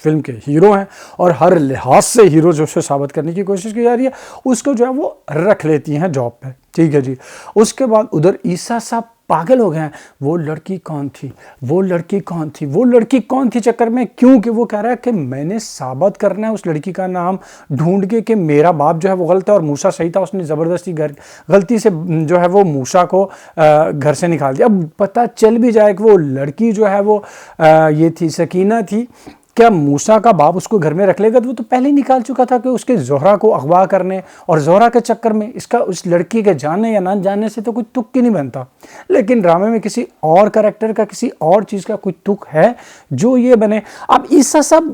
Film کے hero ہیں اور ہر لحاظ سے ہیرو جو ہے ثابت کرنے کی کوشش کی جا رہی ہے، اس کو جو ہے وہ رکھ لیتی ہیں جاب پہ، ٹھیک ہے جی۔ اس کے بعد ادھر عیسیٰ صاحب پاگل ہو گئے ہیں، وہ لڑکی کون تھی، وہ لڑکی کون تھی، وہ لڑکی کون تھی چکر میں، کیونکہ وہ کہہ رہا ہے کہ میں نے ثابت کرنا ہے اس لڑکی کا نام ڈھونڈ کے کہ میرا باپ جو ہے وہ غلط ہے اور موسیٰ صحیح تھا، اس نے زبردستی غلطی سے جو ہے وہ موسیٰ کو گھر سے نکال دیا۔ اب پتہ چل بھی جائے کہ وہ لڑکی جو ہے وہ یہ تھی، سکینہ تھی، کیا موسیٰ کا باپ اس کو گھر میں رکھ لے گا؟ تو وہ تو پہلے ہی نکال چکا تھا کہ اس کے زہرہ کو اغوا کرنے اور زہرہ کے چکر میں اس لڑکی کے جاننے یا نہ جاننے سے تو کوئی تک ہی نہیں بنتا۔ لیکن ڈرامے میں کسی اور کریکٹر کا، کسی اور چیز کا کوئی تک ہے جو یہ بنے۔ اب عیسیٰ صاحب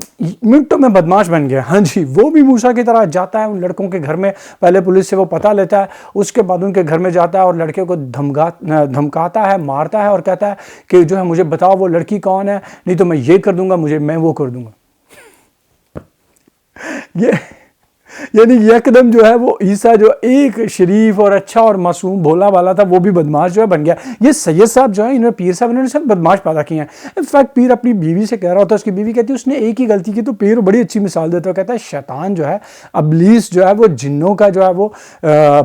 منٹوں میں بدماش بن گیا، ہاں جی، وہ بھی موسیٰ کی طرح جاتا ہے ان لڑکوں کے گھر میں، پہلے پولیس سے وہ پتہ لیتا ہے، اس کے بعد ان کے گھر میں جاتا ہے اور لڑکے کو دھمکاتا ہے، مارتا ہے اور کہتا ہے کہ جو ہے مجھے بتاؤ وہ لڑکی کون ہے، نہیں تو میں یہ کر دوں گا، میں وہ کر دوں گا۔ یعنی یکدم جو ہے وہ عیسیٰ جو ایک شریف اور اچھا اور معصوم بھولا والا تھا، وہ بھی بدماش جو ہے بن گیا۔ یہ سید صاحب جو ہے، انہوں نے پیر صاحب، انہوں نے سب بدماش پیدا کیے ہیں۔ انفیکٹ پیر اپنی بیوی سے کہہ رہا ہوتا ہے، اس کی بیوی کہتی ہے اس نے ایک ہی غلطی کی، تو پیر بڑی اچھی مثال دیتا ہے، کہتا ہے شیطان جو ہے، ابلیس جو ہے وہ جنوں کا جو ہے وہ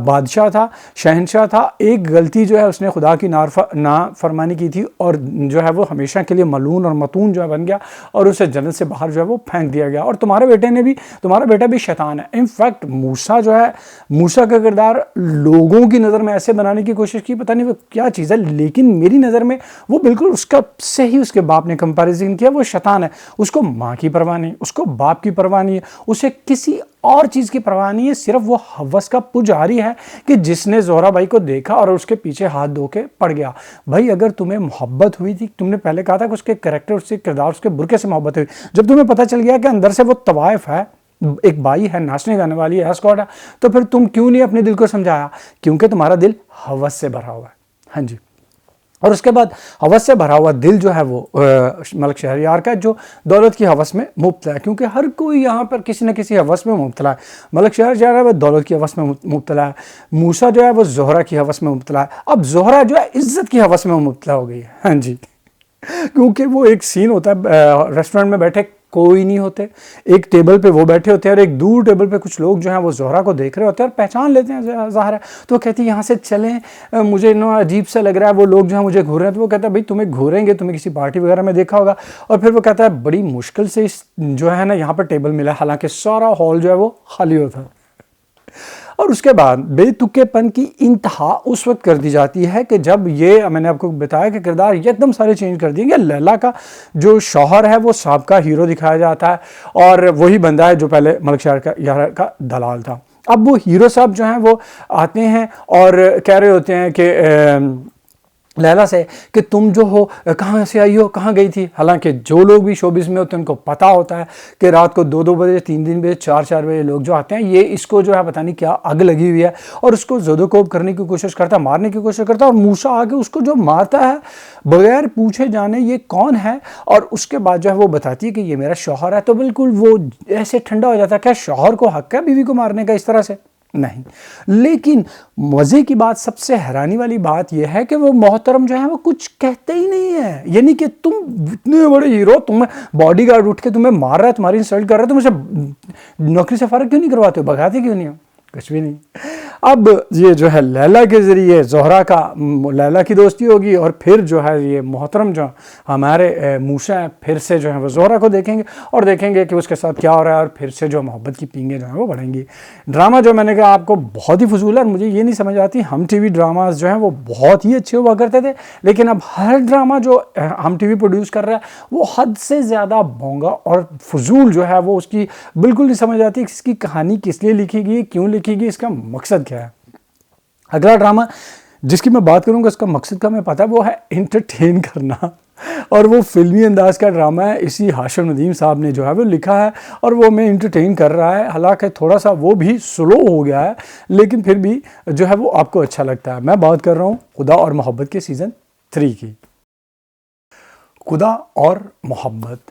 بادشاہ تھا، شہنشاہ تھا، ایک غلطی جو ہے اس نے خدا کی نافرمانی کی تھی اور جو ہے وہ ہمیشہ کے لیے ملعون اور متون جو ہے بن گیا اور اسے جنت سے باہر جو ہے وہ پھینک دیا گیا، اور تمہارے بیٹا بھی شیطان ہے۔ انفیکٹ موسیٰ جو ہے، موسیٰ کا کردار لوگوں کی نظر میں ایسے بنانے کی کوشش کی، پتہ نہیں وہ کیا چیز ہے، لیکن میری نظر میں وہ بالکل اس کا صحیح اس کے باپ نے کمپیریزن کیا، وہ شیطان ہے۔ اس کو ماں کی پرواہ نہیں، اس کو باپ کی پرواہ نہیں ہے، اسے کسی اور چیز کی پرواہ نہیں ہے، صرف وہ ہوس کا پجاری ہے کہ جس نے زہرہ بھائی کو دیکھا اور اس کے پیچھے ہاتھ دھو کے پڑ گیا۔ بھائی اگر تمہیں محبت ہوئی تھی، تم نے پہلے کہا تھا کہ اس کے کریکٹر، اس کے کردار، اس کے برقعے سے محبت ہوئی، جب تمہیں پتہ چل گیا کہ اندر سے وہ طوائف ہے، ایک بائی ہے، ناچنے گانے والی ہے، اسکواڈ ہے، تو پھر تم کیوں نہیں اپنے دل کو سمجھایا؟ کیونکہ تمہارا دل ہوس سے بھرا ہوا ہے، ہاں جی۔ اور اس کے بعد ہوس سے بھرا ہوا دل جو ہے وہ ملک شہریار کا، جو دولت کی ہوس میں مبتلا ہے، کیونکہ ہر کوئی یہاں پر کسی نہ کسی ہوس میں مبتلا ہے۔ ملک شہریار جو ہے وہ دولت کی ہوس میں مبتلا ہے، موسیٰ جو ہے وہ زہرہ کی ہوس میں مبتلا ہے، اب زہرہ جو ہے عزت کی ہوس میں مبتلا ہو گئی ہے، ہاں جی۔ کیونکہ وہ ایک سین ہوتا ہے، ریسٹورنٹ میں بیٹھے کوئی نہیں ہوتے، ایک ٹیبل پہ وہ بیٹھے ہوتے ہیں اور ایک دور ٹیبل پہ کچھ لوگ جو ہیں وہ زہرہ کو دیکھ رہے ہوتے ہیں اور پہچان لیتے ہیں، ظاہر ہے، تو وہ کہتی ہے یہاں سے چلیں، مجھے عجیب سا لگ رہا ہے، وہ لوگ جو ہیں مجھے گھور رہے ہیں، تو وہ کہتا ہے بھائی تمہیں گھوریں گے، تمہیں کسی پارٹی وغیرہ میں دیکھا ہوگا، اور پھر وہ کہتا ہے بڑی مشکل سے اس جو ہے نا یہاں پر ٹیبل ملا، حالانکہ سارا ہال جو ہے وہ خالی ہوتا ہے۔ اور اس کے بعد بے تکے پن کی انتہا اس وقت کر دی جاتی ہے کہ جب یہ میں نے آپ کو بتایا کہ کردار یکدم سارے چینج کر دیے گے۔ لیلا کا جو شوہر ہے وہ سابقہ ہیرو دکھایا جاتا ہے اور وہی بندہ ہے جو پہلے ملک شہریار کا دلال تھا۔ اب وہ ہیرو صاحب جو ہیں وہ آتے ہیں اور کہہ رہے ہوتے ہیں کہ لیلا سے کہ تم جو ہو کہاں سے آئی ہو، کہاں گئی تھی، حالانکہ جو لوگ بھی شوبز میں ہوتے ہیں ان کو پتہ ہوتا ہے کہ رات کو 2 بجے، 3 بجے، 4 بجے لوگ جو آتے ہیں، یہ اس کو جو ہے پتہ نہیں کیا آگ لگی ہوئی ہے اور اس کو زد و کوب کرنے کی کوشش کرتا ہے، مارنے کی کوشش کرتا ہے، اور موسیٰ آگے اس کو جو مارتا ہے بغیر پوچھے جانے یہ کون ہے، اور اس کے بعد جو ہے وہ بتاتی ہے کہ یہ میرا شوہر ہے، تو بالکل وہ ایسے ٹھنڈا ہو جاتا ہے، کیا شوہر کو حق ہے بیوی کو مارنے کا اس طرح سے؟ نہیں۔ لیکن مزے کی بات، سب سے حیرانی والی بات یہ ہے کہ وہ محترم جو ہے وہ کچھ کہتے ہی نہیں ہے، یعنی کہ تم اتنے بڑے ہیرو، تمہیں باڈی گارڈ اٹھ کے تمہیں مار رہا ہے، تمہاری انسلٹ کر رہا ہے، تم اسے نوکری سے فارغ کیوں نہیں کرواتے ہو، بھگاتے کیوں نہیں ہو؟ کچھ بھی نہیں۔ اب یہ جو ہے لیلا کے ذریعے زہرہ کا لیلا کی دوستی ہوگی، اور پھر جو ہے یہ محترم جو ہمارے موسیٰ ہیں پھر سے جو ہے وہ زہرہ کو دیکھیں گے اور دیکھیں گے کہ اس کے ساتھ کیا ہو رہا ہے، اور پھر سے جو محبت کی پینگیں جو ہیں وہ بڑھیں گی۔ ڈرامہ جو میں نے کہا آپ کو بہت ہی فضول ہے، اور مجھے یہ نہیں سمجھ آتی، ہم ٹی وی ڈراماز جو ہیں وہ بہت ہی اچھے ہوا کرتے تھے، لیکن اب ہر ڈرامہ جو ہم ٹی وی پروڈیوس کر رہا ہے وہ حد سے زیادہ بونگا اور فضول جو ہے، وہ اس کی بالکل نہیں سمجھ آتی کہ اس کی کہانی کس لیے لکھی گئی، کیوں لکھی گئی، اس کا مقصد کیا ہے۔ اگلا ڈرامہ جس کی میں بات کروں گا اس کا مقصد کا میں پتہ ہے، وہ ہے انٹرٹین کرنا، اور وہ فلمی انداز کا ڈرامہ ہے، اسی ہاشم ندیم صاحب نے جو ہے وہ لکھا ہے اور وہ ہمیں انٹرٹین کر رہا ہے، حالانکہ تھوڑا سا وہ بھی سلو ہو گیا ہے لیکن پھر بھی جو ہے وہ آپ کو اچھا لگتا ہے۔ میں بات کر رہا ہوں خدا اور محبت کے سیزن 3 کی۔ خدا اور محبت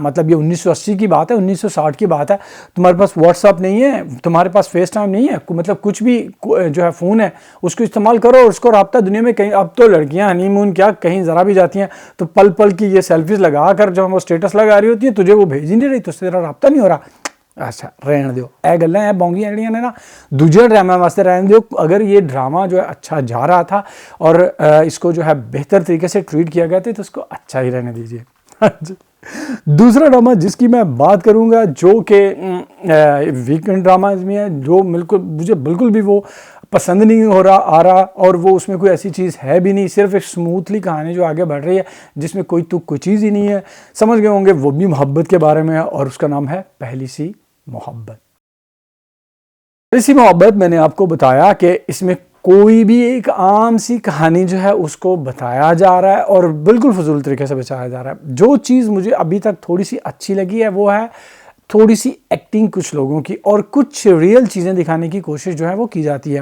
مطلب یہ 1980 کی بات ہے، 1960 کی بات ہے، تمہارے پاس واٹس ایپ نہیں ہے، تمہارے پاس فیس ٹائم نہیں ہے، مطلب کچھ بھی جو ہے فون ہے اس کو استعمال کرو اور اس کو رابطہ دنیا میں کہیں. اب تو لڑکیاں ہنی مون کیا کہیں ذرا بھی جاتی ہیں تو پل پل کی یہ سیلفیز لگا کر جب وہ اسٹیٹس لگا رہی ہوتی ہیں تجھے وہ بھیج ہی نہیں رہی، تو اس سے تیرا رابطہ نہیں ہو رہا. اچھا رہن دیو، اے گلاں اے بونگیاں جڑیاں نے نا دوجے ڈرامے واسطے رہن دیو. اگر یہ ڈرامہ جو ہے اچھا جا رہا تھا اور اس کو جو ہے بہتر طریقے سے ٹریٹ کیا گیا تھا تو اس کو اچھا ہی رہنے دیجیے. دوسرا ڈرامہ جس کی میں بات کروں گا جو کہ ویکینڈ ڈراماز میں ہے، جو مجھے بالکل بھی وہ پسند نہیں آ رہا اور وہ اس میں کوئی ایسی چیز ہے بھی نہیں، صرف ایک سموتھلی کہانی جو آگے بڑھ رہی ہے جس میں کوئی چیز ہی نہیں ہے. سمجھ گئے ہوں گے وہ بھی محبت کے بارے میں ہے اور اس کا نام ہے پہلی سی محبت. پہلی سی محبت میں نے آپ کو بتایا کہ اس میں کوئی بھی ایک عام سی کہانی جو ہے اس کو بتایا جا رہا ہے اور بالکل فضول طریقے سے بتایا جا رہا ہے. جو چیز مجھے ابھی تک تھوڑی سی اچھی لگی ہے وہ ہے تھوڑی سی ایکٹنگ کچھ لوگوں کی اور کچھ ریئل چیزیں دکھانے کی کوشش جو ہے وہ کی جاتی ہے.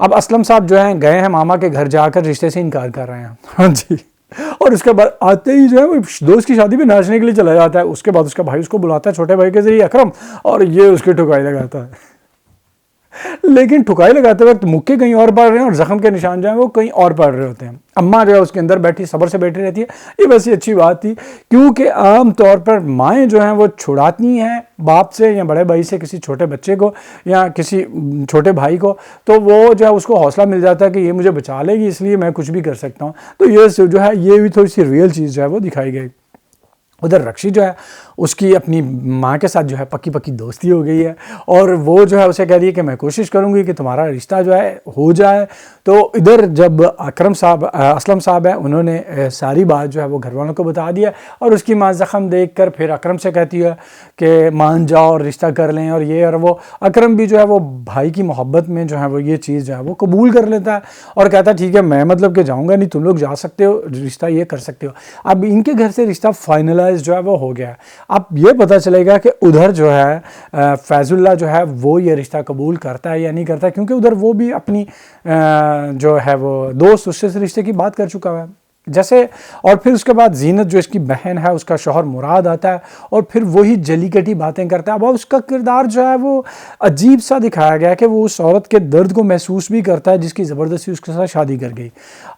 اب اسلم صاحب جو ہیں گئے ہیں ماما کے گھر جا کر رشتے سے انکار کر رہے ہیں، ہاں جی، اور اس کے بعد آتے ہی جو ہے وہ دوست کی شادی پہ ناچنے کے لیے چلا جاتا ہے. اس کے بعد اس کا بھائی اس کو بلاتا ہے چھوٹے بھائی کے ذریعے اکرم، اور یہ اس کی ٹھکائی لگاتا ہے. لیکن ٹھکائی لگاتے وقت مکے کہیں اور پڑ رہے ہیں اور زخم کے نشان جو ہیں وہ کہیں اور پڑ رہے ہوتے ہیں. اماں جو ہے اس کے اندر بیٹھی صبر سے بیٹھی رہتی ہے. یہ ویسے اچھی بات تھی کیونکہ عام طور پر مائیں جو ہیں وہ چھڑاتی ہیں باپ سے یا بڑے بھائی سے کسی چھوٹے بچے کو یا کسی چھوٹے بھائی کو، تو وہ جو ہے اس کو حوصلہ مل جاتا ہے کہ یہ مجھے بچا لے گی اس لیے میں کچھ بھی کر سکتا ہوں. تو یہ جو ہے یہ بھی تھوڑی سی ریئل چیز جو ہے وہ دکھائی گئی. ادھر رکشی جو ہے اس کی اپنی ماں کے ساتھ جو ہے پکی پکی دوستی ہو گئی ہے اور وہ جو ہے اسے کہہ رہی ہے کہ میں کوشش کروں گی کہ تمہارا رشتہ جو ہے ہو جائے. تو ادھر جب اسلم صاحب ہیں انہوں نے ساری بات جو ہے وہ گھر والوں کو بتا دیا اور اس کی ماں زخم دیکھ کر پھر اکرم سے کہتی ہے کہ مان جاؤ اور رشتہ کر لیں اور یہ اور وہ. اکرم بھی جو ہے وہ بھائی کی محبت میں جو ہے وہ یہ چیز جو ہے وہ قبول کر لیتا ہے اور کہتا ہے ٹھیک ہے میں مطلب کہ جاؤں گا نہیں، تم لوگ جا سکتے ہو، رشتہ یہ کر سکتے ہو. اب ان کے گھر سے رشتہ فائنلائز جو ہے وہ ہو گیا. اب یہ پتہ چلے گا کہ ادھر جو ہے فیض اللہ جو ہے وہ یہ رشتہ قبول کرتا ہے یا نہیں کرتا، کیونکہ ادھر وہ بھی اپنی جو ہے وہ دوست اس سے رشتے کی بات کر چکا ہے جیسے. اور پھر اس کے بعد زینت جو اس کی بہن ہے اس کا شوہر مراد آتا ہے اور پھر وہی جلی کٹی باتیں کرتا ہے. اب اس کا کردار جو ہے وہ عجیب سا دکھایا گیا کہ وہ اس عورت کے درد کو محسوس بھی کرتا ہے جس کی زبردستی اس کے ساتھ شادی کر گئی.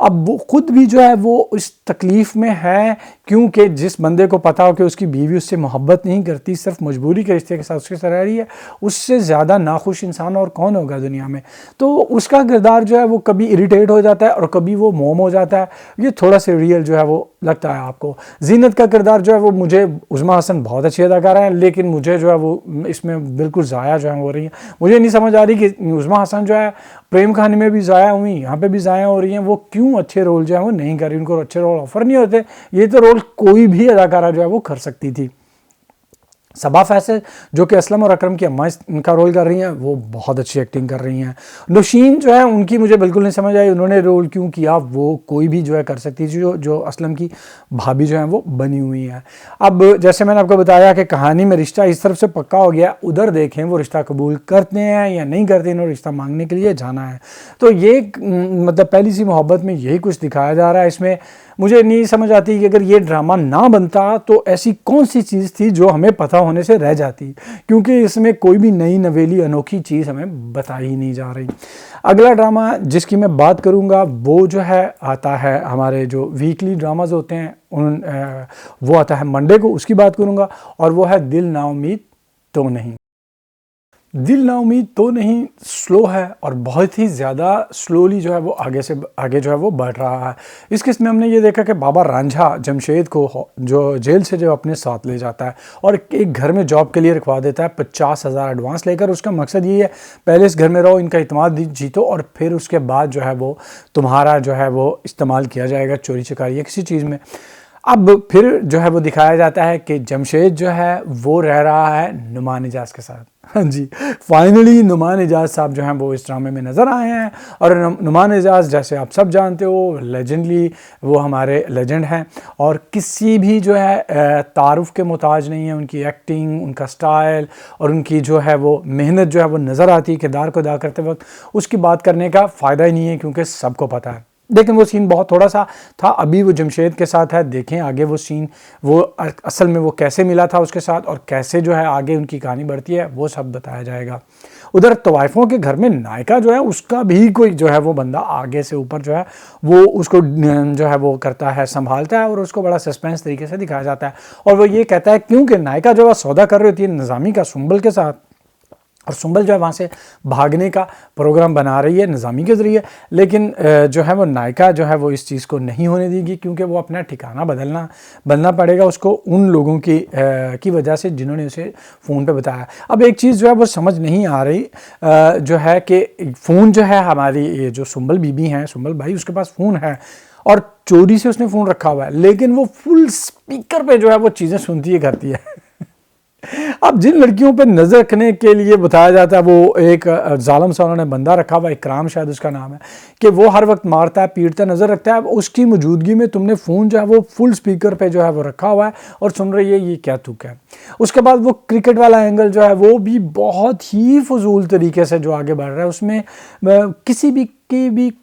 اب وہ خود بھی جو ہے وہ اس تکلیف میں ہے کیونکہ جس بندے کو پتا ہو کہ اس کی بیوی اس سے محبت نہیں کرتی، صرف مجبوری کے رشتے کے ساتھ اس کے ساتھ رہ رہی ہے، اس سے زیادہ ناخوش انسان اور کون ہوگا دنیا میں. تو اس کا کردار جو ہے وہ کبھی اریٹیٹ ہو جاتا ہے اور کبھی وہ موم ہو جاتا ہے. یہ تھوڑا سے ریئل جو ہے وہ لگتا ہے آپ کو. زینت کا کردار جو ہے وہ مجھے عظمیٰ حسن بہت اچھی اداکارہ ہیں لیکن مجھے جو ہے وہ اس میں بالکل ضائع جو ہے ہو رہی ہیں. مجھے نہیں سمجھ آ رہی کہ عظمیٰ حسن جو ہے پریم کہانی میں بھی ضائع ہوئی، یہاں پہ بھی ضائع ہو رہی ہیں. وہ کیوں اچھے رول جو ہے وہ نہیں کر رہی، ان کو اچھے رول آفر نہیں ہوتے. یہ تو رول کوئی بھی اداکارہ جو ہے وہ کر سکتی تھی. صبا فیصل جو کہ اسلم اور اکرم کی اماں ان کا رول کر رہی ہیں وہ بہت اچھی ایکٹنگ کر رہی ہیں. نوشین جو ہے ان کی مجھے بالکل نہیں سمجھ آئی، انہوں نے رول کیوں کیا، وہ کوئی بھی جو ہے کر سکتی تھی جو اسلم کی بھابھی جو ہیں وہ بنی ہوئی ہیں. اب جیسے میں نے آپ کو بتایا کہ کہانی میں رشتہ اس طرف سے پکا ہو گیا، ادھر دیکھیں وہ رشتہ قبول کرتے ہیں یا نہیں کرتے، انہوں نے رشتہ مانگنے کے لیے جانا ہے. تو یہ مطلب پہلی سی محبت میں یہی کچھ دکھایا جا رہا ہے. اس میں مجھے نہیں سمجھ آتی کہ اگر یہ ڈرامہ نہ بنتا تو ایسی کون سی چیز تھی جو ہمیں پتہ ہونے سے رہ جاتی، کیونکہ اس میں کوئی بھی نئی نویلی انوکھی چیز ہمیں بتائی ہی نہیں جا رہی. اگلا ڈرامہ جس کی میں بات کروں گا وہ جو ہے آتا ہے ہمارے جو ویکلی ڈراماز ہوتے ہیں وہ آتا ہے منڈے کو، اس کی بات کروں گا اور وہ ہے دل نا امید تو نہیں. دل نا امید تو نہیں سلو ہے اور بہت ہی زیادہ سلولی جو ہے وہ آگے جو ہے وہ بڑھ رہا ہے. اس قسم میں ہم نے یہ دیکھا کہ بابا رانجھا جمشید کو جو جیل سے جو اپنے ساتھ لے جاتا ہے اور ایک گھر میں جاب کے لیے رکھوا دیتا ہے 50,000 ایڈوانس لے کر. اس کا مقصد یہ ہے پہلے اس گھر میں رہو، ان کا اعتماد جیتو اور پھر اس کے بعد جو ہے وہ تمہارا جو ہے وہ استعمال کیا جائے گا چوری چکاری یا کسی چیز میں. اب پھر جو ہے وہ دکھایا جاتا ہے کہ جمشید جو ہے وہ رہ رہا ہے نعمان اجاز کے ساتھ. ہاں جی، فائنلی نعمان اجاز صاحب جو ہیں وہ اس ڈرامے میں نظر آئے ہیں اور نعمان اجاز جیسے آپ سب جانتے ہو لیجنڈلی وہ ہمارے لیجنڈ ہیں اور کسی بھی جو ہے تعارف کے محتاج نہیں ہیں. ان کی ایکٹنگ، ان کا سٹائل اور ان کی جو ہے وہ محنت جو ہے وہ نظر آتی ہے کردار کو ادا کرتے وقت. اس کی بات کرنے کا فائدہ ہی نہیں ہے کیونکہ سب کو پتہ ہے. لیکن وہ سین بہت تھوڑا سا تھا. ابھی وہ جمشید کے ساتھ ہے, دیکھیں آگے وہ سین, وہ اصل میں وہ کیسے ملا تھا اس کے ساتھ اور کیسے جو ہے آگے ان کی کہانی بڑھتی ہے, وہ سب بتایا جائے گا. ادھر طوائفوں کے گھر میں نائکا جو ہے اس کا بھی کوئی جو ہے وہ بندہ آگے سے اوپر جو ہے وہ اس کو جو ہے وہ کرتا ہے, سنبھالتا ہے, اور اس کو بڑا سسپینس طریقے سے دکھایا جاتا ہے. اور وہ یہ کہتا ہے کیونکہ نائکا جو ہے سودا کر رہی ہوتی ہے نظامی کا سنبل کے ساتھ, اور سنبل جو ہے وہاں سے بھاگنے کا پروگرام بنا رہی ہے نظامی کے ذریعے, لیکن جو ہے وہ نائکا جو ہے وہ اس چیز کو نہیں ہونے دے گی, کیونکہ وہ اپنا ٹھکانہ بدلنا پڑے گا اس کو ان لوگوں کی وجہ سے جنہوں نے اسے فون پہ بتایا. اب ایک چیز جو ہے وہ سمجھ نہیں آ رہی جو ہے کہ فون جو ہے ہماری یہ جو سنبل بی بی ہیں, سنبل بھائی, اس کے پاس فون ہے اور چوری سے اس نے فون رکھا ہوا ہے, لیکن وہ فل سپیکر پہ جو ہے وہ چیزیں سنتی ہے کرتی ہے. اب جن لڑکیوں پہ نظر رکھنے کے لیے بتایا جاتا ہے, وہ ایک ظالم سا انہوں نے بندہ رکھا ہوا, اکرام شاید اس کا نام ہے, کہ وہ ہر وقت مارتا ہے پیٹتا نظر رکھتا ہے. اب اس کی موجودگی میں تم نے فون جو ہے وہ فل سپیکر پہ جو ہے وہ رکھا ہوا ہے اور سن رہی ہے, یہ کیا تک ہے. اس کے بعد وہ کرکٹ والا اینگل جو ہے وہ بھی بہت ہی فضول طریقے سے جو آگے بڑھ رہا ہے, اس میں کسی بھی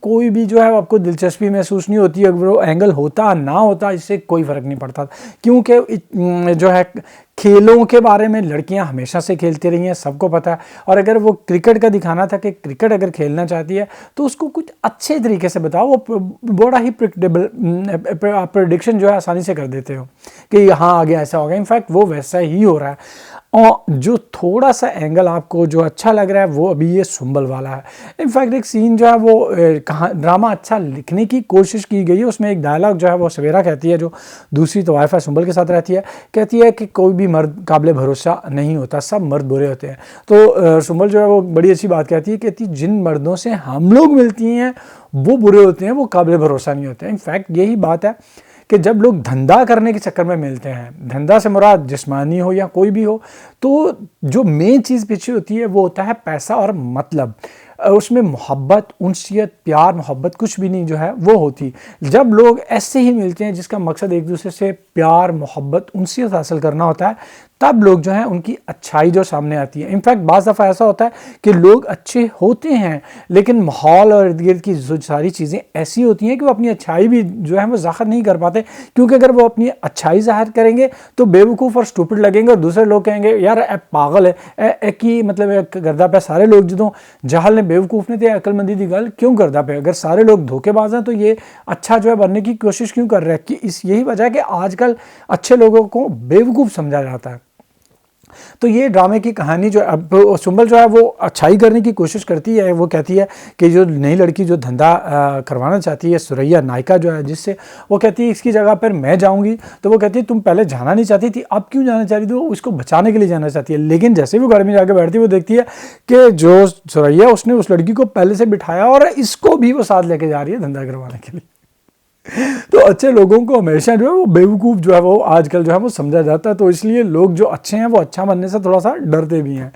کوئی بھی جو ہے آپ کو دلچسپی محسوس نہیں ہوتی. اگر وہ اینگل ہوتا نہ ہوتا اس سے کوئی فرق نہیں پڑتا, کیونکہ جو ہے کھیلوں کے بارے میں لڑکیاں ہمیشہ سے کھیلتی رہی ہیں, سب کو پتہ ہے. اور اگر وہ کرکٹ کا دکھانا تھا کہ کرکٹ اگر کھیلنا چاہتی ہے تو اس کو کچھ اچھے طریقے سے بتاؤ, وہ بڑا ہی پریڈکشن جو ہے آسانی سے کر دیتے ہو کہ یہاں آگے ایسا ہوگا. انفیکٹ وہ ویسا ہی ہو رہا ہے. اور جو تھوڑا سا اینگل آپ کو جو اچھا لگ رہا ہے وہ ابھی یہ سنبل والا ہے. انفیکٹ ایک سین جو ہے وہ ڈرامہ اچھا لکھنے کی کوشش کی گئی ہے, اس میں ایک ڈائلاگ جو ہے وہ سویرا کہتی ہے, جو دوسری طوائف سنبل کے ساتھ رہتی ہے, کہتی ہے کہ کوئی بھی مرد قابل بھروسہ نہیں ہوتا, سب مرد برے ہوتے ہیں. تو سنبل جو ہے وہ بڑی اچھی بات کہتی ہے, کہتی جن مردوں سے ہم لوگ ملتی ہیں وہ برے ہوتے ہیں, وہ قابل بھروسہ نہیں ہوتے ہیں. انفیکٹ یہی بات ہے کہ جب لوگ دھندا کرنے کے چکر میں ملتے ہیں, دھندا سے مراد جسمانی ہو یا کوئی بھی ہو, تو جو مین چیز پیچھے ہوتی ہے وہ ہوتا ہے پیسہ اور مطلب. اس میں محبت, انسیت, پیار, محبت کچھ بھی نہیں جو ہے وہ ہوتی. جب لوگ ایسے ہی ملتے ہیں جس کا مقصد ایک دوسرے سے پیار, محبت, انسیت حاصل کرنا ہوتا ہے, تب لوگ جو ہیں ان کی اچھائی جو سامنے آتی ہے. انفیکٹ بعض دفعہ ایسا ہوتا ہے کہ لوگ اچھے ہوتے ہیں لیکن ماحول اور ارد گرد کی جو ساری چیزیں ایسی ہوتی ہیں کہ وہ اپنی اچھائی بھی جو ہے وہ ظاہر نہیں کر پاتے, کیونکہ اگر وہ اپنی اچھائی ظاہر کریں گے تو بے وقوف اور اسٹوپڈ لگیں گے, اور دوسرے لوگ کہیں گے یار اے پاگل ہے, ایک ہی مطلب گردہ پہ سارے لوگ جدوں جہل نے بے وقوف نے تے عقل مندی دی گل کیوں گردہ پہ, اگر سارے لوگ دھوکے باز ہیں تو یہ اچھا جو ہے بننے کی کوشش کیوں کر رہے ہیں. کہ یہی وجہ ہے کہ آج کل اچھے لوگوں کو بے وقوف سمجھا جاتا ہے. تو یہ ڈرامے کی کہانی جو اب سنبل جو ہے وہ اچھائی کرنے کی کوشش کرتی ہے. وہ کہتی ہے کہ جو نئی لڑکی جو دھندا کروانا چاہتی ہے سوریا, نائکا جو ہے, جس سے وہ کہتی ہے اس کی جگہ پر میں جاؤں گی, تو وہ کہتی ہے تم پہلے جانا نہیں چاہتی تھی, اب کیوں جانا چاہتی تھی؟ وہ اس کو بچانے کے لیے جانا چاہتی ہے. لیکن جیسے وہ گھر میں جا کے بیٹھتی ہے وہ دیکھتی ہے کہ جو سوریا اس نے اس لڑکی کو پہلے سے بٹھایا اور اس کو بھی وہ ساتھ لے کے جا رہی ہے دھندا کروانے کے لیے. تو اچھے لوگوں کو ہمیشہ جو ہے وہ بے وقوف جو ہے وہ آج کل جو ہے وہ سمجھا جاتا ہے, تو اس لیے لوگ جو اچھے ہیں وہ اچھا بننے سے تھوڑا سا ڈرتے بھی ہیں.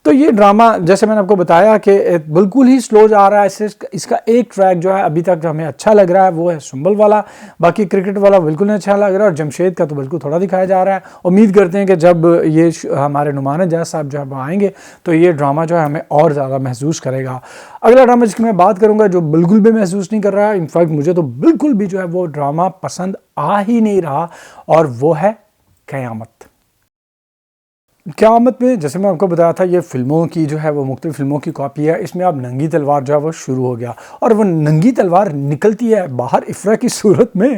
تو یہ ڈرامہ جیسے میں نے آپ کو بتایا کہ بالکل ہی سلو جا رہا ہے. اس کا ایک ٹریک جو ہے ابھی تک ہمیں اچھا لگ رہا ہے وہ ہے سنبل والا, باقی کرکٹ والا بالکل نہیں اچھا لگ رہا ہے, اور جمشید کا تو بالکل تھوڑا دکھایا جا رہا ہے. امید کرتے ہیں کہ جب یہ ہمارے نعمان جاز صاحب جو ہے آئیں گے تو یہ ڈرامہ جو ہے ہمیں اور زیادہ محسوس کرے گا. اگلا ڈرامہ جس کی میں بات کروں گا جو بالکل بھی محسوس نہیں کر رہا ہے, انفیکٹ مجھے تو بالکل بھی جو ہے وہ ڈرامہ پسند آ ہی نہیں رہا, اور وہ ہے قیامت. قیامت میں جیسے میں آپ کو بتایا تھا یہ فلموں کی جو ہے وہ مختلف فلموں کی کاپی ہے. اس میں اب ننگی تلوار جو ہے وہ شروع ہو گیا, اور وہ ننگی تلوار نکلتی ہے باہر افرا کی صورت میں,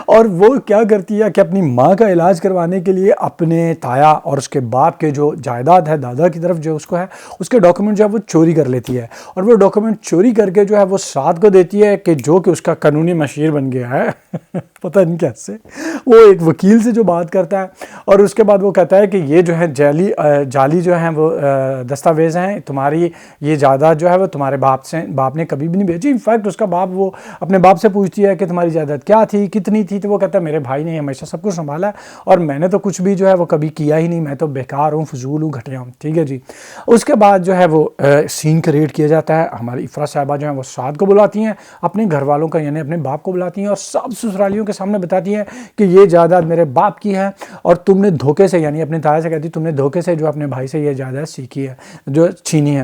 اور وہ کیا کرتی ہے کہ اپنی ماں کا علاج کروانے کے لیے اپنے تایا اور اس کے باپ کے جو جائیداد ہے دادا کی طرف جو اس کو ہے اس کے ڈاکومنٹ جو ہے وہ چوری کر لیتی ہے, اور وہ ڈاکومنٹ چوری کر کے جو ہے وہ سعد کو دیتی ہے کہ جو کہ اس کا قانونی مشیر بن گیا ہے. پتہ نہیں کیسے وہ ایک وکیل سے جو بات کرتا ہے, اور اس کے بعد وہ کہتا ہے کہ یہ جو ہے جعلی جو ہیں وہ دستاویز ہیں, تمہاری یہ جائیداد جو ہے وہ تمہارے باپ نے کبھی بھی نہیں بیچی. انفیکٹ اس کا باپ وہ اپنے باپ سے پوچھتی ہے کہ تمہاری جائیداد کیا تھی, کتنی تھی, تو وہ کہتا ہے میرے بھائی نے ہمیشہ سب کچھ سنبھالا ہے اور میں نے تو کچھ بھی جو ہے وہ کبھی کیا ہی نہیں, میں تو بیکار ہوں, فضول ہوں, گھٹیا ہوں. ٹھیک ہے جی. اس کے بعد جو ہے وہ سین کریٹ کیا جاتا ہے. ہماری افرا صاحبہ جو ہیں وہ سعد کو بلاتی ہیں, اپنے گھر والوں کا یعنی اپنے باپ کو بلاتی ہیں, اور سب سسرالیوں کے سامنے بتاتی ہیں کہ یہ جائیداد میرے باپ کی ہے, اور تم نے دھوکے سے یعنی اپنے تایا سے کہتی تم نے دھوکے سے جو اپنے بھائی سے یہ جائیداد سیکھی ہے, جو چھینی ہے.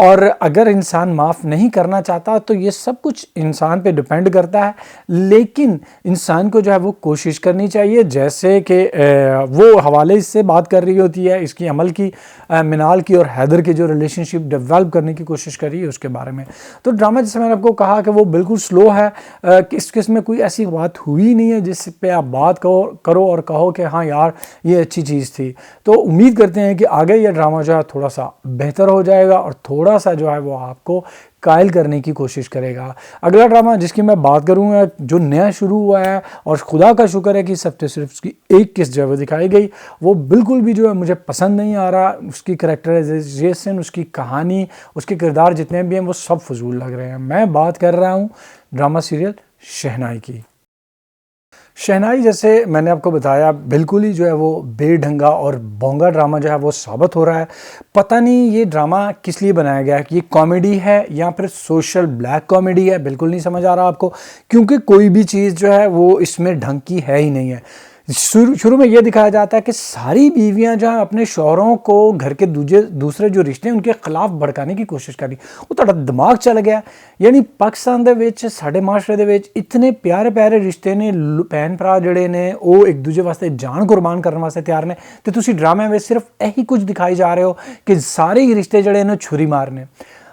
اور اگر انسان معاف نہیں کرنا چاہتا تو یہ سب کچھ انسان پہ ڈیپینڈ کرتا ہے، لیکن انسان کو جو ہے وہ کوشش کرنی چاہیے، جیسے کہ وہ حوالے اس سے بات کر رہی ہوتی ہے اس کی عمل کی، منال کی اور حیدر کی جو ریلیشن شپ ڈیولپ کرنے کی کوشش کر رہی ہے اس کے بارے میں۔ تو ڈرامہ جیسے میں نے آپ کو کہا کہ وہ بالکل سلو ہے، اس میں کوئی ایسی بات ہوئی نہیں ہے جس پہ آپ بات کرو اور کہو کہ ہاں یار یہ اچھی چیز تھی۔ تو امید کرتے ہیں کہ آگے یہ ڈرامہ جو ہے تھوڑا سا بہتر ہو جائے گا اور تھوڑا سا جو ہے وہ آپ کو قائل کرنے کی کوشش کرے گا۔ اگلا ڈرامہ جس کی میں بات کروں گا جو نیا شروع ہوا ہے، اور خدا کا شکر ہے کہ اس ہفتے صرف اس کی ایک قسط جو ہے وہ دکھائی گئی، وہ بالکل بھی جو ہے مجھے پسند نہیں آ رہا۔ اس کی کریکٹرائزیشن، اس کی کہانی، اس کے کردار جتنے بھی ہیں وہ سب فضول لگ رہے ہیں۔ میں بات کر رہا ہوں ڈرامہ سیریل شہنائی کی۔ شہنائی جیسے میں نے آپ کو بتایا بالکل ہی جو ہے وہ بے ڈھنگا اور بونگا ڈرامہ جو ہے وہ ثابت ہو رہا ہے۔ پتہ نہیں یہ ڈرامہ کس لیے بنایا گیا ہے، کہ یہ کامیڈی ہے یا پھر سوشل بلیک کامیڈی ہے، بالکل نہیں سمجھ آ رہا آپ کو، کیونکہ کوئی بھی چیز جو ہے وہ اس میں ڈھنگ کی ہے ہی نہیں ہے۔ شروع میں یہ دکھایا جاتا ہے کہ ساری بیویاں جو ہیں اپنے شوہروں کو گھر کے دوسرے جو رشتے ہیں ان کے خلاف بھڑکانے کی کوشش کر رہی، وہ تھوڑا دماغ چل گیا۔ یعنی پاکستان دے وچ ساڈے معاشرے دے وچ اتنے پیارے پیارے رشتے نے، بہن بھرا جڑے نے وہ ایک دوسرے واسطے جان قربان کرنے واسطے تیار نے، تے تسی ڈرامے میں صرف یہی کچھ دکھائی جا رہے ہو کہ سارے ہی رشتے جڑے نے چھری مارنے۔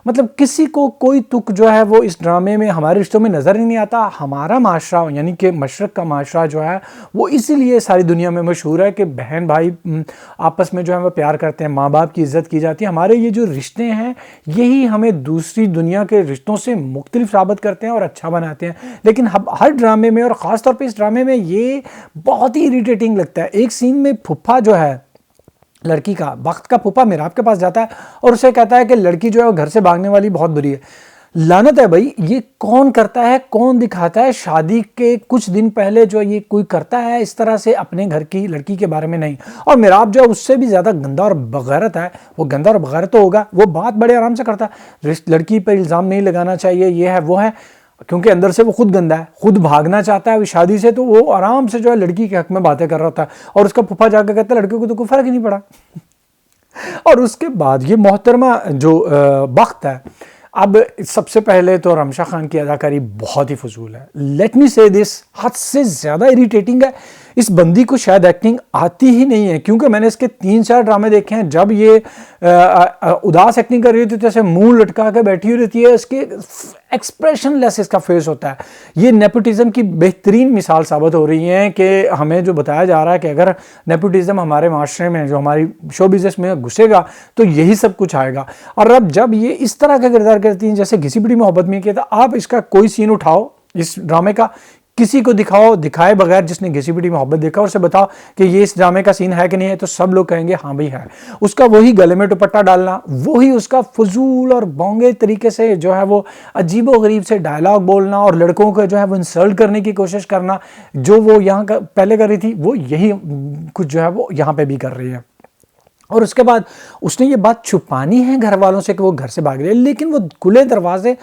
مطلب کسی کو کوئی تک جو ہے وہ اس ڈرامے میں ہمارے رشتوں میں نظر ہی نہیں آتا۔ ہمارا معاشرہ یعنی کہ مشرق کا معاشرہ جو ہے وہ اسی لیے ساری دنیا میں مشہور ہے کہ بہن بھائی آپس میں جو ہے وہ پیار کرتے ہیں، ماں باپ کی عزت کی جاتی ہے۔ ہمارے یہ جو رشتے ہیں یہی ہمیں دوسری دنیا کے رشتوں سے مختلف ثابت کرتے ہیں اور اچھا بناتے ہیں۔ لیکن ہر ڈرامے میں اور خاص طور پہ اس ڈرامے میں یہ بہت ہی اریٹیٹنگ لگتا ہے۔ ایک سین میں پھپھا جو ہے لڑکی کا، وقت کا پھپھا میراب کے پاس جاتا ہے اور اسے کہتا ہے کہ لڑکی جو ہے وہ گھر سے بھاگنے والی بہت بری ہے۔ لعنت ہے بھائی، یہ کون کرتا ہے، کون دکھاتا ہے؟ شادی کے کچھ دن پہلے جو یہ کوئی کرتا ہے اس طرح سے اپنے گھر کی لڑکی کے بارے میں نہیں؟ اور میراب جو ہے اس سے بھی زیادہ گندا اور بغیرت ہے، وہ گندا اور بغیرت تو ہوگا، وہ بات بڑے آرام سے کرتا ہے، لڑکی پر الزام نہیں لگانا چاہیے، یہ ہے وہ ہے، کیونکہ اندر سے وہ خود گندا ہے، خود بھاگنا چاہتا ہے شادی سے، تو وہ آرام سے جو ہے لڑکی کے حق میں باتیں کر رہا ہوتا ہے، اور اس کا پھپھا جا کے کہتا ہے لڑکیوں کو تو کوئی فرق ہی نہیں پڑا۔ اور اس کے بعد یہ محترمہ جو بخت ہے، اب سب سے پہلے تو رمشا خان کی اداکاری بہت ہی فضول ہے، لیٹ می سے دس، حد سے زیادہ اریٹیٹنگ ہے۔ اس بندی کو شاید ایکٹنگ آتی ہی نہیں ہے، کیونکہ میں نے اس کے 3-4 ڈرامے دیکھے ہیں، جب یہ اداس ایکٹنگ کر رہی ہوتی ہے تو ایسے منہ لٹکا کے بیٹھی ہوئی رہتی ہے، اس کے ایکسپریشن لیس اس کا فیس ہوتا ہے۔ یہ نیپوٹزم کی بہترین مثال ثابت ہو رہی ہے کہ ہمیں جو بتایا جا رہا ہے کہ اگر نیپوٹزم ہمارے معاشرے میں جو ہماری شو بزنس میں گھسے گا تو یہی سب کچھ آئے گا۔ اور اب جب یہ اس طرح کا کردار کرتی ہیں جیسے گھسی پٹی محبت میں کیا تھا، آپ اس کا کوئی سین اٹھاؤ اس ڈرامے کا، کسی کو دکھائے بغیر جس نے گھسی پٹی محبت دیکھا اور اسے بتاؤ کہ یہ اس ڈرامے کا سین ہے کہ نہیں ہے، تو سب لوگ کہیں گے ہاں بھائی ہے۔ اس کا وہی گلے میں دوپٹہ ڈالنا، وہی اس کا فضول اور بونگے طریقے سے جو ہے وہ عجیب و غریب سے ڈائلاگ بولنا اور لڑکوں کو جو ہے وہ انسلٹ کرنے کی کوشش کرنا، جو وہ یہاں پہلے کر رہی تھی وہ یہی کچھ جو ہے وہ یہاں پہ بھی کر رہی ہے۔ اور اس کے بعد اس نے یہ بات چھپانی ہے گھر والوں سے کہ وہ گھر سے بھاگ رہی ہے، لیکن وہ کھلے دروازے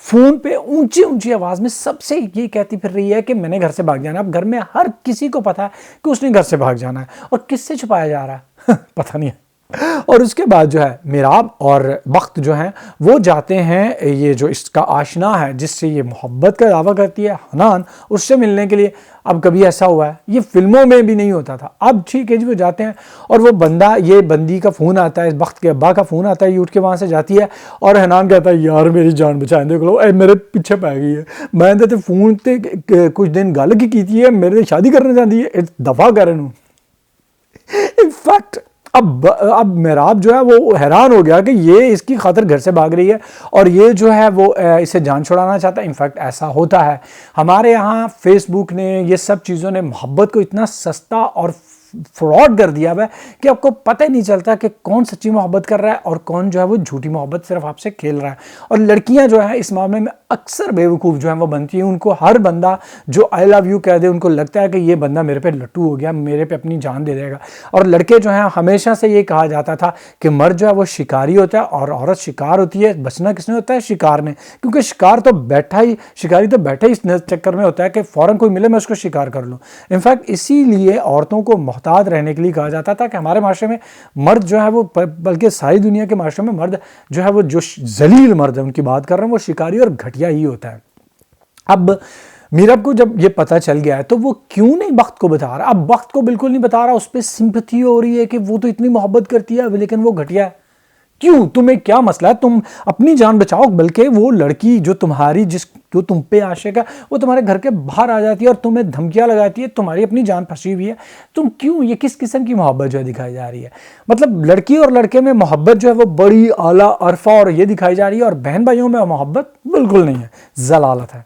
فون پہ اونچی آواز میں سب سے یہ کہتی پھر رہی ہے کہ میں نے گھر سے بھاگ جانا ہے۔ اب گھر میں ہر کسی کو پتا ہے کہ اس نے گھر سے بھاگ جانا ہے، اور کس سے چھپایا جا رہا ہے پتہ نہیں ہے۔ اور اس کے بعد جو ہے میراب اور بخت جو ہیں وہ جاتے ہیں یہ جو اس کا آشنا ہے جس سے یہ محبت کا دعویٰ کرتی ہے، حنان، اس سے ملنے کے لیے۔ اب کبھی ایسا ہوا ہے؟ یہ فلموں میں بھی نہیں ہوتا تھا۔ اب ٹھیک ہے جی، وہ جاتے ہیں اور وہ بندی کا فون آتا ہے، اس بخت کے ابا کا فون آتا ہے، یہ اٹھ کے وہاں سے جاتی ہے اور حنان کہتا ہے یار میری جان بچائیں، دیکھ لو اے میرے پیچھے پہ گئی ہے، میں تے فون تے کچھ دن گل کی کیتی ہے، میرے شادی کرنے جاتی ہے، دفاع کرن۔ انفیکٹ اب میراب جو ہے وہ حیران ہو گیا کہ یہ اس کی خاطر گھر سے بھاگ رہی ہے اور یہ جو ہے وہ اسے جان چھڑانا چاہتا ہے۔ انفیکٹ ایسا ہوتا ہے ہمارے یہاں، فیس بک نے، یہ سب چیزوں نے محبت کو اتنا سستا اور فراڈ کر دیا ہے کہ آپ کو پتہ ہی نہیں چلتا کہ کون سچی محبت کر رہا ہے اور کون جو ہے وہ جھوٹی محبت صرف آپ سے کھیل رہا ہے۔ اور لڑکیاں جو ہیں اس معاملے میں اکثر بیوقوف جو ہیں وہ بنتی ہیں، ان کو ہر بندہ جو آئی لو یو کہہ دے ان کو لگتا ہے کہ یہ بندہ میرے پہ لٹو ہو گیا، میرے پہ اپنی جان دے دے گا۔ اور لڑکے جو ہیں، ہمیشہ سے یہ کہا جاتا تھا کہ مرد جو ہے وہ شکاری ہوتا ہے اور عورت شکار ہوتی ہے۔ بچنا کس نے ہوتا ہے؟ شکار نے، کیونکہ شکاری تو بیٹھا ہی اس چکر میں ہوتا ہے کہ فوراً کوئی ملے میں اس کو شکار کر لوں۔ انفیکٹ اسی لیے عورتوں کو محتاط رہنے کے لیے کہا جاتا تھا کہ ہمارے معاشرے میں مرد جو ہے وہ، بلکہ ساری دنیا کے معاشرے میں مرد جو ہے وہ، جو ذلیل مرد ہے ان کی بات کر رہا ہوں، وہ شکاری اور گھٹیا ہی ہوتا ہے۔ اب میرب کو جب یہ پتہ چل گیا ہے تو وہ کیوں نہیں بخت کو بتا رہا؟ اب بخت کو بالکل نہیں بتا رہا، اس پہ سمپتھی ہو رہی ہے کہ وہ تو اتنی محبت کرتی ہے لیکن وہ گھٹیا ہے۔ کیوں؟ تمہیں کیا مسئلہ ہے؟ تم اپنی جان بچاؤ، بلکہ وہ لڑکی جو تمہاری جو تم پہ عاشق ہے وہ تمہارے گھر کے باہر آ جاتی ہے اور تمہیں دھمکیاں لگاتی ہے، تمہاری اپنی جان پھنسی ہوئی ہے، تم کیوں؟ یہ کس قسم کی محبت جو ہے دکھائی جا رہی ہے؟ مطلب لڑکی اور لڑکے میں محبت جو ہے وہ بڑی اعلیٰ عرفہ اور یہ دکھائی جا رہی ہے، اور بہن بھائیوں میں محبت بالکل نہیں ہے، ضلالت ہے۔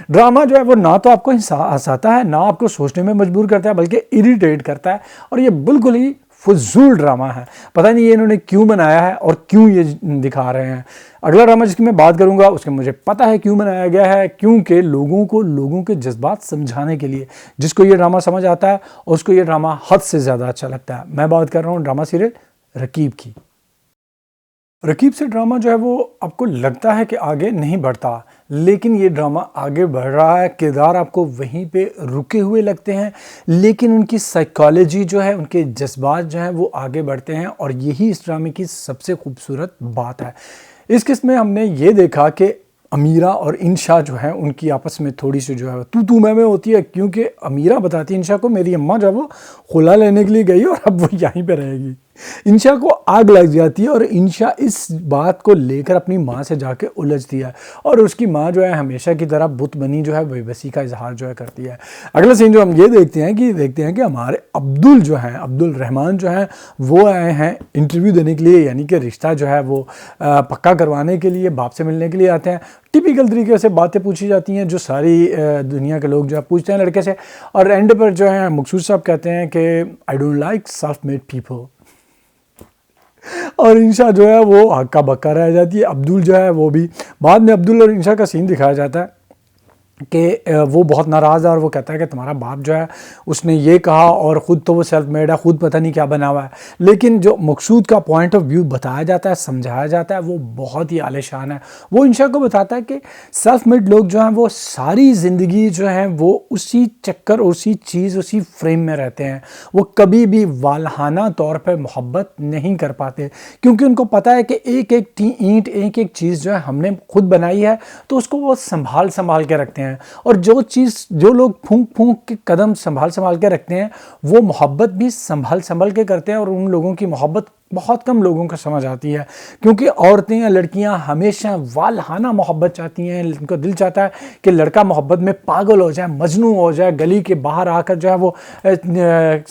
ڈرامہ جو ہے وہ نہ تو آپ کو ہنساتا ہے، نہ آپ کو سوچنے میں مجبور کرتا ہے، بلکہ اریٹیٹ کرتا ہے، اور یہ بالکل ہی فضول ڈرامہ ہے۔ پتہ نہیں یہ انہوں نے کیوں بنایا ہے اور کیوں یہ دکھا رہے ہیں۔ اگلا ڈرامہ جس کی میں بات کروں گا اس کے مجھے پتہ ہے کیوں بنایا گیا ہے، کیونکہ لوگوں کے جذبات سمجھانے کے لیے۔ جس کو یہ ڈرامہ سمجھ آتا ہے اس کو یہ ڈرامہ حد سے زیادہ اچھا لگتا ہے۔ میں بات کر رہا ہوں ڈرامہ سیریل رقیب کی۔ رقیب سے ڈرامہ جو ہے وہ آپ کو لگتا ہے کہ آگے نہیں بڑھتا، لیکن یہ ڈرامہ آگے بڑھ رہا ہے۔ کردار آپ کو وہیں پہ رکے ہوئے لگتے ہیں، لیکن ان کی سائیکالوجی جو ہے، ان کے جذبات جو ہیں وہ آگے بڑھتے ہیں، اور یہی اس ڈرامے کی سب سے خوبصورت بات ہے۔ اس قسم میں ہم نے یہ دیکھا کہ امیرہ اور انشا جو ہے ان کی آپس میں تھوڑی سی جو ہے تو میں ہوتی ہے، کیونکہ امیرہ بتاتی ہے انشا کو میری اماں جو ہے وہ خلا لینے کے لیے گئی اور اب وہ یہیں پہ رہے گی۔ انشا کو آگ لگ جاتی ہے اور انشا اس بات کو لے کر اپنی ماں سے جا کے الجھتی ہے، اور اس کی ماں جو ہے ہمیشہ کی طرح بت بنی جو ہے بے بسی کا اظہار جو ہے کرتی ہے۔ اگلا سین جو ہم یہ دیکھتے ہیں کہ ہمارے عبدل جو ہیں، عبد الرحمن جو ہیں، وہ آئے ہیں انٹرویو دینے کے لیے، یعنی کہ رشتہ جو ہے وہ پکا کروانے کے لیے باپ سے ملنے کے لیے آتے ہیں۔ ٹپیکل طریقے سے باتیں پوچھی جاتی ہیں جو ساری دنیا کے لوگ جو ہے پوچھتے ہیں لڑکے سے، اور اینڈ پر جو ہے مقصود صاحب کہتے ہیں کہ I don't like self-made people، اور انشا جو ہے وہ ہکا بکا رہ جاتی ہے۔ عبدل جو ہے وہ بھی بعد میں عبدل اور انشا کا سین دکھایا جاتا ہے کہ وہ بہت ناراض ہے، اور وہ کہتا ہے کہ تمہارا باپ جو ہے اس نے یہ کہا، اور خود تو وہ سیلف میڈ ہے، خود پتہ نہیں کیا بنا ہوا ہے، لیکن جو مقصود کا پوائنٹ آف ویو بتایا جاتا ہے، سمجھایا جاتا ہے، وہ بہت ہی عالی شان ہے۔ وہ انشا کو بتاتا ہے کہ سیلف میڈ لوگ جو ہیں وہ ساری زندگی جو ہیں وہ اسی چکر، اسی چیز، اسی فریم میں رہتے ہیں، وہ کبھی بھی والہانہ طور پہ محبت نہیں کر پاتے، کیونکہ ان کو پتہ ہے کہ ایک ایک اینٹ، ایک ایک چیز جو ہے ہم نے خود بنائی ہے، تو اس کو وہ سنبھال کے رکھتے ہیں، اور جو لوگ پھونک کے قدم سنبھال کے رکھتے ہیں وہ محبت بھی سنبھال کے کرتے ہیں، اور ان لوگوں کی محبت بہت کم لوگوں کو سمجھ آتی ہے، کیونکہ عورتیں یا لڑکیاں ہمیشہ والہانہ محبت چاہتی ہیں۔ ان کا دل چاہتا ہے کہ لڑکا محبت میں پاگل ہو جائے، مجنون ہو جائے، گلی کے باہر آ کر جو ہے وہ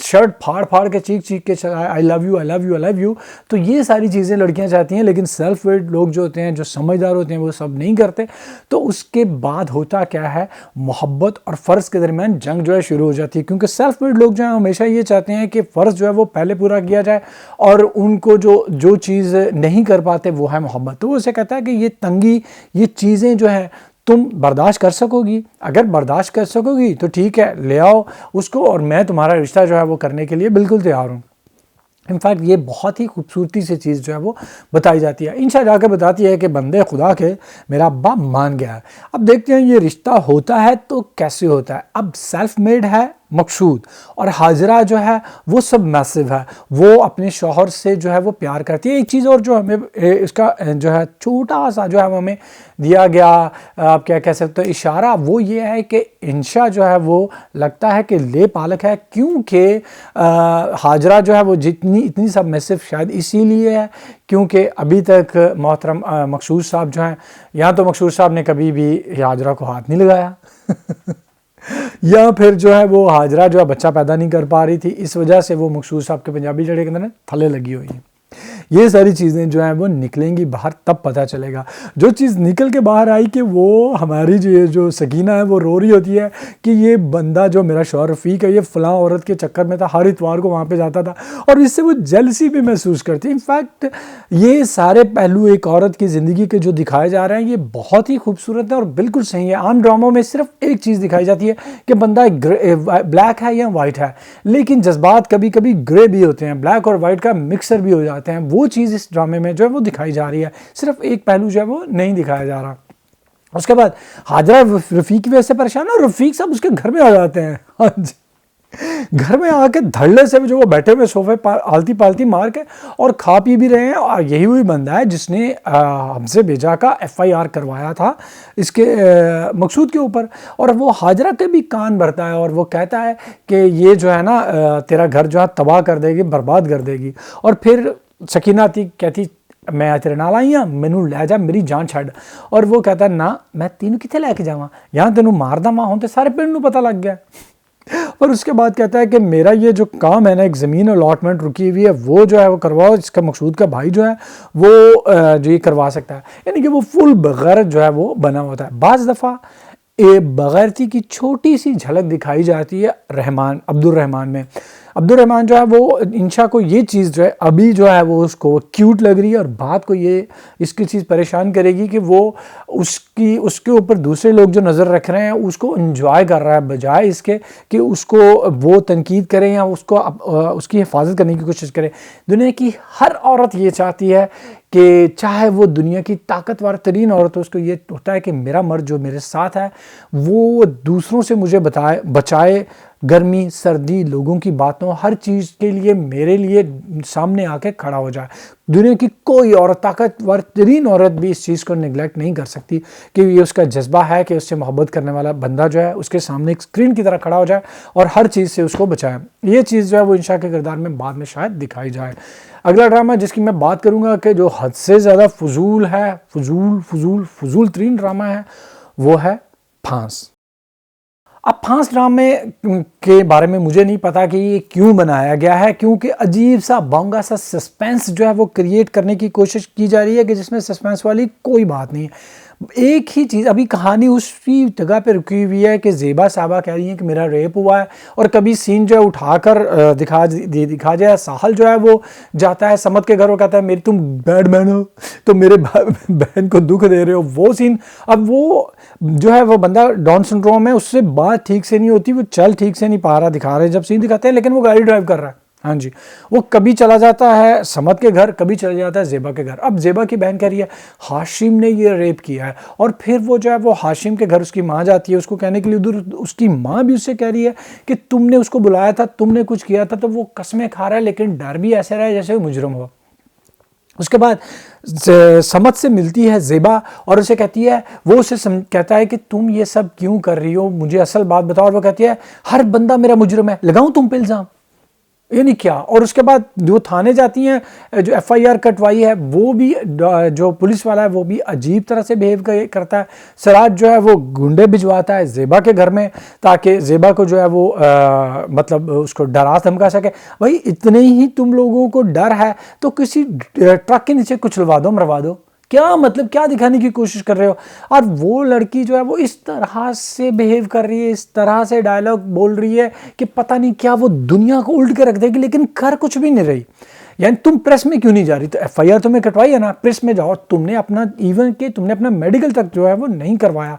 شرٹ پھاڑ کے چیخ کے I love you I love you I love you, تو یہ ساری چیزیں لڑکیاں چاہتی ہیں، لیکن سیلف میڈ لوگ جو ہوتے ہیں، جو سمجھدار ہوتے ہیں، وہ سب نہیں کرتے۔ تو اس کے بعد ہوتا کیا ہے، محبت اور فرض کے درمیان جنگ جو ہے شروع ہو جاتی ہے، کیونکہ سیلف میڈ لوگ جو ہیں ہمیشہ یہ چاہتے ہیں کہ فرض جو ہے وہ پہلے پورا کیا جائے، اور ان کو جو چیز نہیں کر پاتے وہ ہے محبت۔ تو وہ اسے کہتا ہے کہ یہ تنگی، یہ چیزیں جو ہیں تم برداشت کر سکو گی، اگر برداشت کر سکو گی تو ٹھیک ہے، لے آؤ اس کو، اور میں تمہارا رشتہ جو ہے وہ کرنے کے لیے بالکل تیار ہوں۔ انفیکٹ یہ بہت ہی خوبصورتی سے چیز جو ہے وہ بتائی جاتی ہے۔ انشا جا کے بتاتی ہے کہ بندے خدا کے میرا ابا مان گیا ہے۔ اب دیکھتے ہیں یہ رشتہ ہوتا ہے تو کیسے ہوتا ہے۔ اب سیلف میڈ ہے مقصود، اور حاجرہ جو ہے وہ سب میسو ہے، وہ اپنے شوہر سے جو ہے وہ پیار کرتی ہے۔ ایک چیز اور جو ہمیں اس کا جو ہے چھوٹا سا جو ہے وہ ہمیں دیا گیا، آپ کیا کہہ سکتے ہیں، اشارہ، وہ یہ ہے کہ انشا جو ہے وہ لگتا ہے کہ لے پالک ہے، کیونکہ حاجرہ جو ہے وہ اتنی سب میسو شاید اسی لیے ہے کیونکہ ابھی تک محترم مقصود صاحب جو ہیں، یہاں تو مقصود صاحب نے کبھی بھی حاجرہ کو ہاتھ نہیں لگایا یا پھر جو ہے وہ حاجرہ جو ہے بچہ پیدا نہیں کر پا رہی تھی، اس وجہ سے وہ مقصود صاحب کے پنجابی جڑے کے اندر تھلے لگی ہوئی ہیں۔ یہ ساری چیزیں جو ہیں وہ نکلیں گی باہر، تب پتہ چلے گا۔ جو چیز نکل کے باہر آئی کہ وہ ہماری جو سکینہ ہے وہ رو رہی ہوتی ہے کہ یہ بندہ جو میرا شوہر رفیق ہے، یہ فلاں عورت کے چکر میں تھا، ہر اتوار کو وہاں پہ جاتا تھا، اور اس سے وہ جیلسی بھی محسوس کرتی ہے۔ انفیکٹ یہ سارے پہلو ایک عورت کی زندگی کے جو دکھائے جا رہے ہیں یہ بہت ہی خوبصورت ہے اور بالکل صحیح ہے۔ عام ڈراموں میں صرف ایک چیز دکھائی جاتی ہے کہ بندہ بلیک ہے یا وائٹ ہے، لیکن جذبات کبھی کبھی گرے بھی ہوتے ہیں، بلیک اور وائٹ کا مکسر بھی ہو جاتے ہیں۔ وہ چیز اس ڈرامے میں جو ہے وہ دکھائی جا رہی ہے، صرف ایک پہلو جو ہے وہ نہیں دکھایا جا رہا۔ اس کے بعد حاجرہ رفیق کی وجہ سے پریشان ہے، اور رفیق صاحب اس کے گھر میں آ جاتے ہیں۔ ہاں جی، گھر میں آ کے دھڑلے سے جو وہ بیٹھے ہوئے صوفے آلتی پالتی مار کے اور کھا پی بھی رہے ہیں. اور یہی وہی بندہ ہے جس نے حمزہ بیجا کا FIR کروایا تھا اس کے مقصود کے اوپر, اور وہ ہاجرہ کے بھی کان بھرتا ہے اور وہ کہتا ہے کہ یہ جو ہے نا تیرا گھر جو ہے تباہ کر دے گی, برباد کر دے گی. اور پھر سکینہ آتی کہتی میں تیرے نال آئی ہاں, مینوں لے جا, میری جان چھڈ. اور وہ کہتا ہے نا میں تینوں کتنے لے کے جاواں, یہاں تینوں ماردا ماں ہوں تے سارے پنڈ نوں پتہ لگ گیا. اور اس کے بعد کہتا ہے کہ میرا یہ جو کام ہے نا, ایک زمین الاٹمنٹ رکی ہوئی ہے وہ جو ہے وہ کرواؤ, اس کا مقصود کا بھائی جو ہے وہ جو یہ کروا سکتا ہے. یعنی کہ وہ فل بغیرت جو ہے وہ بنا ہوتا ہے. بعض دفعہ بغیرتی کی چھوٹی سی جھلک دکھائی جاتی ہے عبد الرحمن میں. عبد الرحمن جو ہے وہ انشا کو یہ چیز جو ہے ابھی جو ہے وہ اس کو کیوٹ لگ رہی ہے, اور بات کو یہ اس کی چیز پریشان کرے گی کہ وہ اس کے اوپر دوسرے لوگ جو نظر رکھ رہے ہیں اس کو انجوائے کر رہا ہے, بجائے اس کے کہ اس کو وہ تنقید کریں یا اس کی حفاظت کرنے کی کوشش کرے. دنیا کی ہر عورت یہ چاہتی ہے کہ چاہے وہ دنیا کی طاقتور ترین عورت ہو, اس کو یہ ہوتا ہے کہ میرا مرد جو میرے ساتھ ہے وہ دوسروں سے مجھے بچائے, گرمی سردی لوگوں کی باتوں ہر چیز کے لیے میرے لیے سامنے آ کے کھڑا ہو جائے. دنیا کی کوئی عورت, طاقتور ترین عورت بھی اس چیز کو نگلیکٹ نہیں کر سکتی کہ یہ اس کا جذبہ ہے کہ اس سے محبت کرنے والا بندہ جو ہے اس کے سامنے ایک اسکرین کی طرح کھڑا ہو جائے اور ہر چیز سے اس کو بچائے. یہ چیز جو ہے وہ انشا کے کردار میں بعد میں شاید دکھائی جائے. اگلا ڈرامہ جس کی میں بات کروں گا کہ جو حد سے زیادہ فضول ہے, فضول ترین ڈرامہ ہے, وہ ہے پھانس. اب پھانس ڈرامے کے بارے میں مجھے نہیں پتا کہ یہ کیوں بنایا گیا ہے, کیونکہ عجیب سا بونگا سا سسپینس جو ہے وہ کریٹ کرنے کی کوشش کی جا رہی ہے کہ جس میں سسپینس والی کوئی بات نہیں ہے. ایک ہی چیز, ابھی کہانی اسی جگہ پہ رکی ہوئی ہے کہ زیبا صاحبہ کہہ رہی ہیں کہ میرا ریپ ہوا ہے, اور کبھی سین جو ہے اٹھا کر دکھا جائے, ساحل جو ہے وہ جاتا ہے سمت کے گھر, وہ کہتا ہے میری تم بیڈ مین ہو تو میرے بہن کو دکھ دے رہے ہو, وہ سین. اب وہ جو ہے وہ بندہ ڈاؤن سنڈروم ہے, اس سے بات ٹھیک سے نہیں ہوتی, وہ چل ٹھیک سے نہیں پا رہا, دکھا رہے جب سین دکھاتے ہیں, لیکن وہ گاڑی ڈرائیو کر رہا ہے. ہاں جی, وہ کبھی چلا جاتا ہے سمت کے گھر, کبھی چلا جاتا ہے زیبا کے گھر. اب زیبا کی بہن کہہ رہی ہے ہاشم نے یہ ریپ کیا ہے, اور پھر وہ جو ہے وہ ہاشم کے گھر اس کی ماں جاتی ہے اس کو کہنے کے لیے. ادھر اس کی ماں بھی اس سے کہہ رہی ہے کہ تم نے اس کو بلایا تھا, تم نے کچھ کیا تھا, تو وہ قسمیں کھا رہا ہے لیکن ڈر بھی ایسے رہا ہے جیسے وہ مجرم ہو. اس کے بعد سمت سے ملتی ہے زیبا اور اسے کہتی ہے, وہ اسے کہتا ہے کہ تم یہ سب کیوں کر رہی ہو, مجھے اصل بات بتاؤ. اور وہ کہتی ہے ہر بندہ میرا مجرم ہے, لگاؤں تم پہ الزام, یعنی کیا. اور اس کے بعد جو تھانے جاتی ہیں, جو FIR کٹوائی ہے, وہ بھی جو پولیس والا ہے وہ بھی عجیب طرح سے بیہیو کرتا ہے. سراج جو ہے وہ گنڈے بھجواتا ہے زیبا کے گھر میں تاکہ زیبا کو جو ہے وہ مطلب اس کو ڈرا دھمکا سکے. بھائی اتنے ہی تم لوگوں کو ڈر ہے تو کسی ٹرک کے نیچے کچلوا دو, مروا دو. کیا مطلب, کیا دکھانے کی کوشش کر رہے ہو. اور وہ لڑکی جو ہے وہ اس طرح سے بیہیو کر رہی ہے, اس طرح سے ڈائلاگ بول رہی ہے کہ پتہ نہیں کیا وہ دنیا کو الٹ کے رکھ دے گی, لیکن کر کچھ بھی نہیں رہی. یعنی تم پریس میں کیوں نہیں جا رہی, تو FIR تمہیں کٹوائی ہے نا, پریس میں جاؤ. تم نے اپنا ایون کہ تم نے اپنا میڈیکل تک جو ہے وہ نہیں کروایا.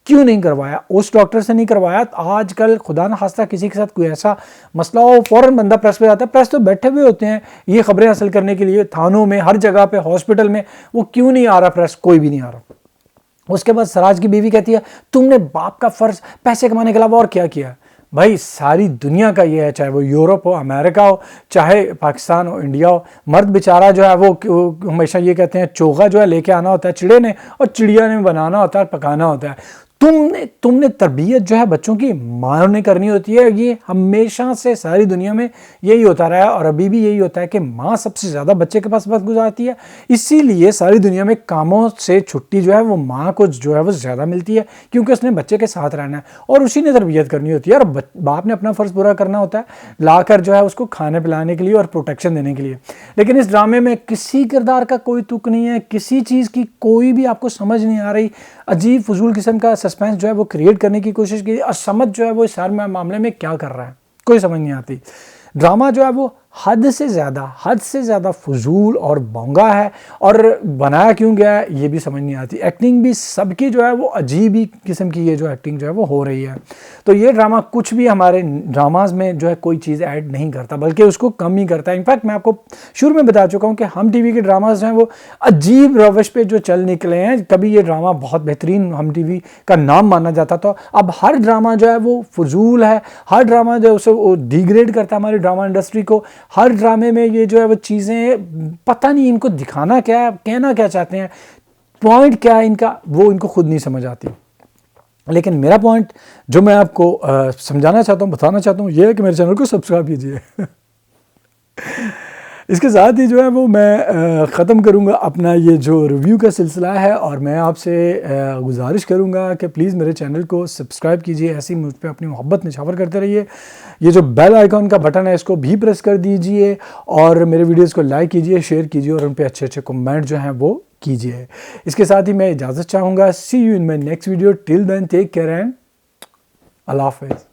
کیوں نہیں کروایا؟ اس ڈاکٹر سے نہیں کروایا. آج کل خدا نہ خواستہ کسی کے ساتھ کوئی ایسا مسئلہ ہو, فوراً بندہ پریس پہ جاتا ہے. پریس تو بیٹھے ہوئے ہوتے ہیں یہ خبریں حاصل کرنے کے لیے, تھانوں میں, ہر جگہ پہ, ہاسپٹل میں. وہ کیوں نہیں آ رہا پریس؟ کوئی بھی نہیں آ رہا. اس کے بعد سراج کی بیوی کہتی ہے تم نے باپ کا فرض پیسے کمانے کے علاوہ اور کیا کیا؟ بھائی ساری دنیا کا یہ ہے, چاہے وہ یورپ ہو, امریکہ ہو, چاہے پاکستان ہو, انڈیا ہو. مرد بیچارہ جو ہے وہ ہمیشہ یہ کہتے ہیں چوغا جو ہے لے کے آنا ہوتا ہے چڑے نے, اور چڑیا نے بنانا ہوتا ہے, پکانا ہوتا ہے. تم نے تربیت جو ہے بچوں کی ماں نے کرنی ہوتی ہے. یہ ہمیشہ سے ساری دنیا میں یہی ہوتا رہا ہے, اور ابھی بھی یہی ہوتا ہے کہ ماں سب سے زیادہ بچے کے پاس وقت گزارتی ہے. اسی لیے ساری دنیا میں کاموں سے چھٹی جو ہے وہ ماں کو جو ہے وہ زیادہ ملتی ہے, کیونکہ اس نے بچے کے ساتھ رہنا ہے اور اسی نے تربیت کرنی ہوتی ہے. اور باپ نے اپنا فرض پورا کرنا ہوتا ہے, لا کر جو ہے اس کو کھانے پلانے کے لیے اور پروٹیکشن دینے کے لیے. لیکن اس ڈرامے میں کسی کردار کا کوئی تک نہیں ہے, کسی چیز کی کوئی بھی آپ کو سمجھ نہیں آ رہی. عجیب فضول قسم کا سسپینس جو ہے وہ کریٹ کرنے کی کوشش کی, اور سمجھ جو ہے وہ اس سارے معاملے میں کیا کر رہا ہے کوئی سمجھ نہیں آتی. ڈرامہ جو ہے وہ حد سے زیادہ فضول اور بونگا ہے، اور بنایا کیوں گیا ہے یہ بھی سمجھ نہیں آتی۔ ایکٹنگ بھی سب کی جو ہے وہ عجیب ہی قسم کی یہ جو ایکٹنگ جو ہے وہ ہو رہی ہے۔ تو یہ ڈرامہ کچھ بھی ہمارے ڈراماز میں جو ہے کوئی چیز ایڈ نہیں کرتا، بلکہ اس کو کم ہی کرتا ہے۔ انفیکٹ میں آپ کو شروع میں بتا چکا ہوں کہ ہم ٹی وی کے ڈراماز ہیں وہ عجیب روش پہ جو چل نکلے ہیں۔ کبھی یہ ڈرامہ بہت بہترین ہم ٹی وی کا نام مانا جاتا تھا، اب ہر ڈرامہ جو ہے وہ فضول ہے، ہر ڈرامہ جو ہے اسے وہ ڈیگریڈ کرتا ہے ہماری ڈرامہ انڈسٹری کو۔ ہر ڈرامے میں یہ جو ہے وہ چیزیں پتہ نہیں ان کو دکھانا کیا ہے، کہنا کیا چاہتے ہیں، پوائنٹ کیا ہے ان کا، وہ ان کو خود نہیں سمجھ آتی۔ لیکن میرا پوائنٹ جو میں آپ کو سمجھانا چاہتا ہوں، بتانا چاہتا ہوں، یہ ہے کہ میرے چینل کو سبسکرائب کیجیے۔ اس کے ساتھ ہی جو ہے وہ میں ختم کروں گا اپنا یہ جو ریویو کا سلسلہ ہے، اور میں آپ سے گزارش کروں گا کہ پلیز میرے چینل کو سبسکرائب کیجیے، ایسی مجھ پہ اپنی محبت نچھاور کرتے رہیے۔ یہ جو بیل آئیکن کا بٹن ہے اس کو بھی پریس کر دیجیے، اور میرے ویڈیوز کو لائک کیجیے، شیئر کیجیے، اور ان پہ اچھے اچھے کمنٹ جو ہیں وہ کیجیے۔ اس کے ساتھ ہی میں اجازت چاہوں گا، see you in my next video, till then take care and اللہ حافظ۔